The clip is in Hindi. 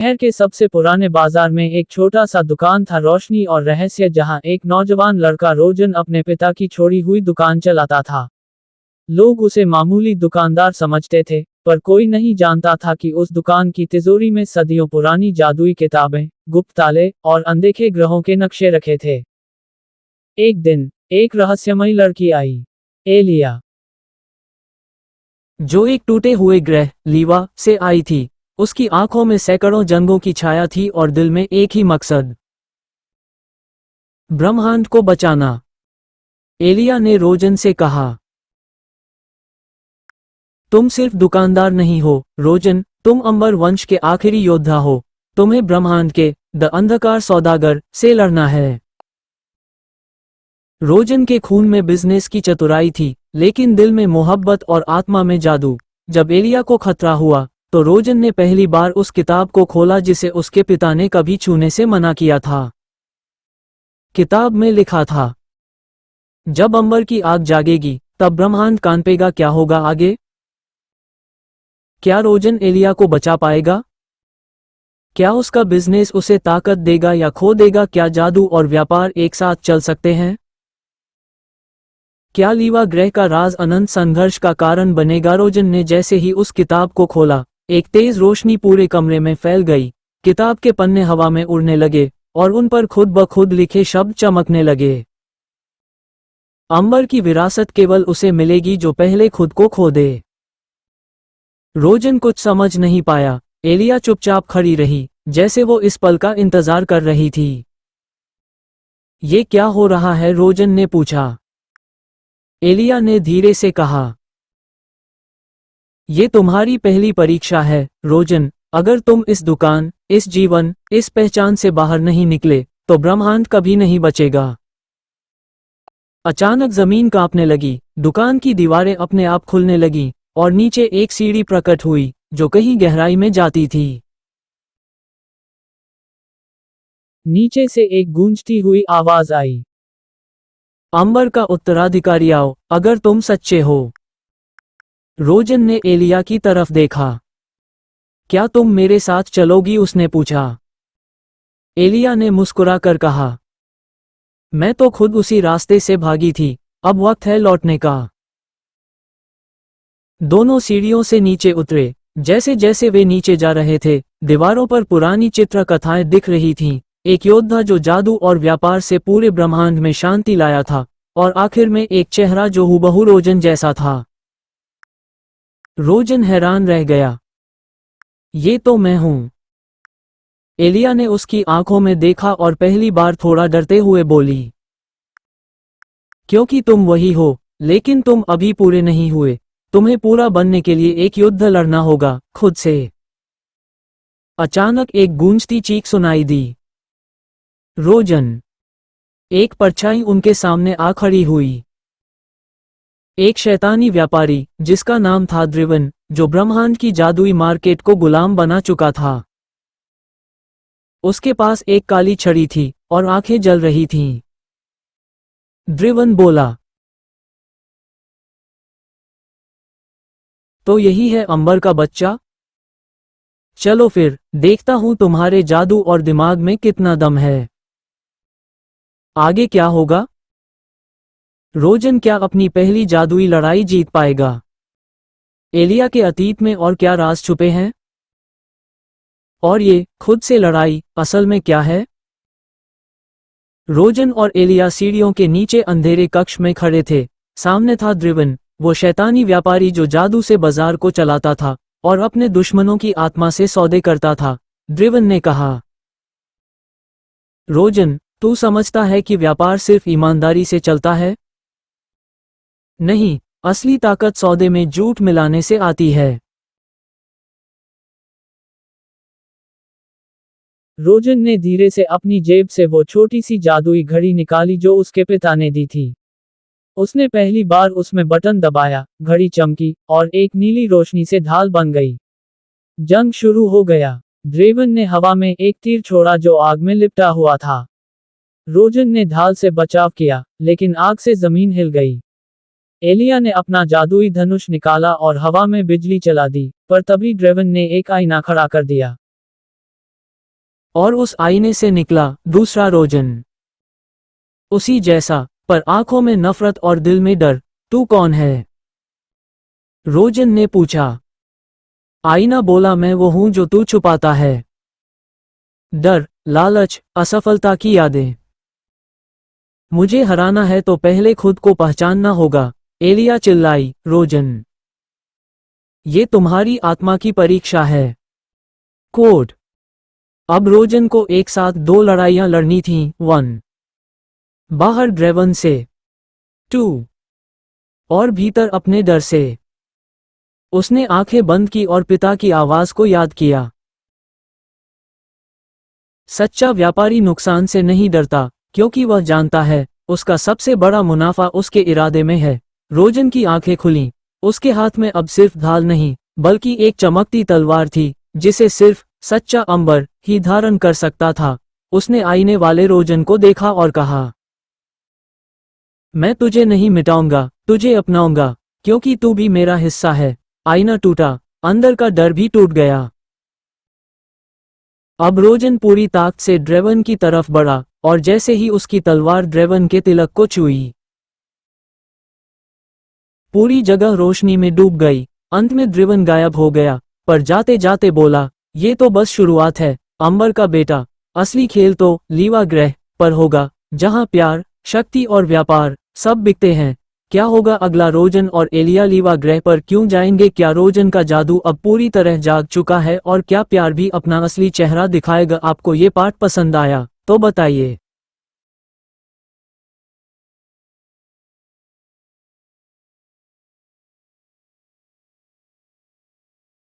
शहर के सबसे पुराने बाजार में एक छोटा सा दुकान था, रोशनी और रहस्य, जहां एक नौजवान लड़का रोजन अपने पिता की छोड़ी हुई दुकान चलाता था। लोग उसे मामूली दुकानदार समझते थे, पर कोई नहीं जानता था कि उस दुकान की तिजोरी में सदियों पुरानी जादुई किताबें, गुप्त ताले और अनदेखे ग्रहों के नक्शे रखे थे। एक दिन एक रहस्यमयी लड़की आई, एलिया, जो एक टूटे हुए ग्रह लीवा से आई थी। उसकी आंखों में सैकड़ों जंगों की छाया थी और दिल में एक ही मकसद, ब्रह्मांड को बचाना। एलिया ने रोजन से कहा, तुम सिर्फ दुकानदार नहीं हो रोजन, तुम अंबर वंश के आखिरी योद्धा हो। तुम्हें ब्रह्मांड के द अंधकार सौदागर से लड़ना है। रोजन के खून में बिजनेस की चतुराई थी, लेकिन दिल में मोहब्बत और आत्मा में जादू। जब एलिया को खतरा हुआ तो रोजन ने पहली बार उस किताब को खोला जिसे उसके पिता ने कभी छूने से मना किया था। किताब में लिखा था, जब अंबर की आग जागेगी तब ब्रह्मांड कांपेगा। क्या होगा आगे? क्या रोजन एलिया को बचा पाएगा? क्या उसका बिजनेस उसे ताकत देगा या खो देगा? क्या जादू और व्यापार एक साथ चल सकते हैं? क्या लीवा ग्रह का राज अनंत संघर्ष का कारण बनेगा? रोजन ने जैसे ही उस किताब को खोला, एक तेज रोशनी पूरे कमरे में फैल गई। किताब के पन्ने हवा में उड़ने लगे और उन पर खुद ब खुद लिखे शब्द चमकने लगे। अंबर की विरासत केवल उसे मिलेगी जो पहले खुद को खो दे। रोजन कुछ समझ नहीं पाया। एलिया चुपचाप खड़ी रही, जैसे वो इस पल का इंतजार कर रही थी। ये क्या हो रहा है? रोजन ने पूछा। एलिया ने धीरे से कहा, ये तुम्हारी पहली परीक्षा है रोजन। अगर तुम इस दुकान, इस जीवन, इस पहचान से बाहर नहीं निकले तो ब्रह्मांड कभी नहीं बचेगा। अचानक जमीन कांपने लगी, दुकान की दीवारें अपने आप खुलने लगीं और नीचे एक सीढ़ी प्रकट हुई जो कहीं गहराई में जाती थी। नीचे से एक गूंजती हुई आवाज आई, अंबर का उत्तराधिकारी आओ, अगर तुम सच्चे हो। रोजन ने एलिया की तरफ देखा। क्या तुम मेरे साथ चलोगी? उसने पूछा। एलिया ने मुस्कुराकर कहा, मैं तो खुद उसी रास्ते से भागी थी, अब वक्त है लौटने का। दोनों सीढ़ियों से नीचे उतरे। जैसे जैसे वे नीचे जा रहे थे, दीवारों पर पुरानी चित्रकथाएं दिख रही थीं। एक योद्धा जो जादू और व्यापार से पूरे ब्रह्मांड में शांति लाया था, और आखिर में एक चेहरा जो हूबहू रोजन जैसा था। रोजन हैरान रह गया। ये तो मैं हूं। एलिया ने उसकी आंखों में देखा और पहली बार थोड़ा डरते हुए बोली, क्योंकि तुम वही हो, लेकिन तुम अभी पूरे नहीं हुए। तुम्हें पूरा बनने के लिए एक युद्ध लड़ना होगा, खुद से। अचानक एक गूंजती चीख सुनाई दी, रोजन। एक परछाई उनके सामने आ खड़ी हुई। एक शैतानी व्यापारी जिसका नाम था ड्रिवन, जो ब्रह्मांड की जादुई मार्केट को गुलाम बना चुका था। उसके पास एक काली छड़ी थी और आंखें जल रही थीं। ड्रिवन बोला, तो यही है अंबर का बच्चा? चलो फिर देखता हूं तुम्हारे जादू और दिमाग में कितना दम है। आगे क्या होगा? रोजन क्या अपनी पहली जादुई लड़ाई जीत पाएगा? एलिया के अतीत में और क्या राज छुपे हैं? और ये खुद से लड़ाई असल में क्या है? रोजन और एलिया सीढ़ियों के नीचे अंधेरे कक्ष में खड़े थे। सामने था ड्रिवन, वो शैतानी व्यापारी जो जादू से बाजार को चलाता था और अपने दुश्मनों की आत्मा से सौदे करता था। ड्रिवन ने कहा, रोजन, तू समझता है कि व्यापार सिर्फ ईमानदारी से चलता है? नहीं, असली ताकत सौदे में झूठ मिलाने से आती है। रोजन ने धीरे से अपनी जेब से वो छोटी सी जादुई घड़ी निकाली जो उसके पिता ने दी थी। उसने पहली बार उसमें बटन दबाया, घड़ी चमकी और एक नीली रोशनी से ढाल बन गई। जंग शुरू हो गया। ड्रेवन ने हवा में एक तीर छोड़ा जो आग में लिपटा हुआ था। रोजन ने ढाल से बचाव किया, लेकिन आग से जमीन हिल गई। एलिया ने अपना जादुई धनुष निकाला और हवा में बिजली चला दी, पर तभी ड्रेवन ने एक आईना खड़ा कर दिया। और उस आईने से निकला दूसरा रोजन, उसी जैसा, पर आंखों में नफरत और दिल में डर। तू कौन है? रोजन ने पूछा। आईना बोला, मैं वो हूं जो तू छुपाता है। डर, लालच, असफलता की यादें। मुझे हराना है तो पहले खुद को पहचानना होगा, एलिया चिल्लाई। रोजन, ये तुम्हारी आत्मा की परीक्षा है। कोड। अब रोजन को एक साथ 2 लड़ाइयां लड़नी थीं। 1 बाहर ड्रेवन से, 2 और भीतर अपने डर से। उसने आंखें बंद की और पिता की आवाज को याद किया। सच्चा व्यापारी नुकसान से नहीं डरता, क्योंकि वह जानता है उसका सबसे बड़ा मुनाफा उसके इरादे में है। रोजन की आंखें खुलीं। उसके हाथ में अब सिर्फ ढाल नहीं, बल्कि एक चमकती तलवार थी, जिसे सिर्फ सच्चा अंबर ही धारण कर सकता था। उसने आईने वाले रोजन को देखा और कहा, मैं तुझे नहीं मिटाऊंगा, तुझे अपनाऊंगा, क्योंकि तू भी मेरा हिस्सा है। आईना टूटा, अंदर का डर भी टूट गया। अब रोजन पूरी ताकत से ड्रेवन की तरफ बढ़ा, और जैसे ही उसकी तलवार ड्रेवन के तिलक को छुई, पूरी जगह रोशनी में डूब गई। अंत में ड्रेवन गायब हो गया, पर जाते जाते बोला, ये तो बस शुरुआत है, अंबर का बेटा। असली खेल तो लीवा ग्रह पर होगा, जहां प्यार, शक्ति और व्यापार सब बिकते हैं। क्या होगा अगला? रोजन और एलिया लीवा ग्रह पर क्यों जाएंगे? क्या रोजन का जादू अब पूरी तरह जाग चुका है? और क्या प्यार भी अपना असली चेहरा दिखाएगा? आपको ये पार्ट पसंद आया तो बताइए।